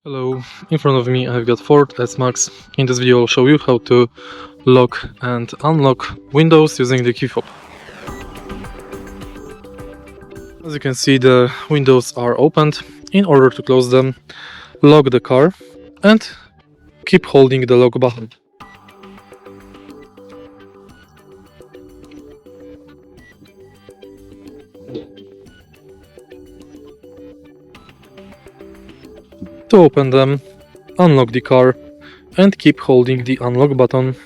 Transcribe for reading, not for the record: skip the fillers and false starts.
Hello, in front of me I've got Ford S-Max. In this video I'll show you how to lock and unlock windows using the Keyfob. As you can see, the windows are opened. In order to close them, lock the car and keep holding the lock button. To open them, unlock the car and keep holding the unlock button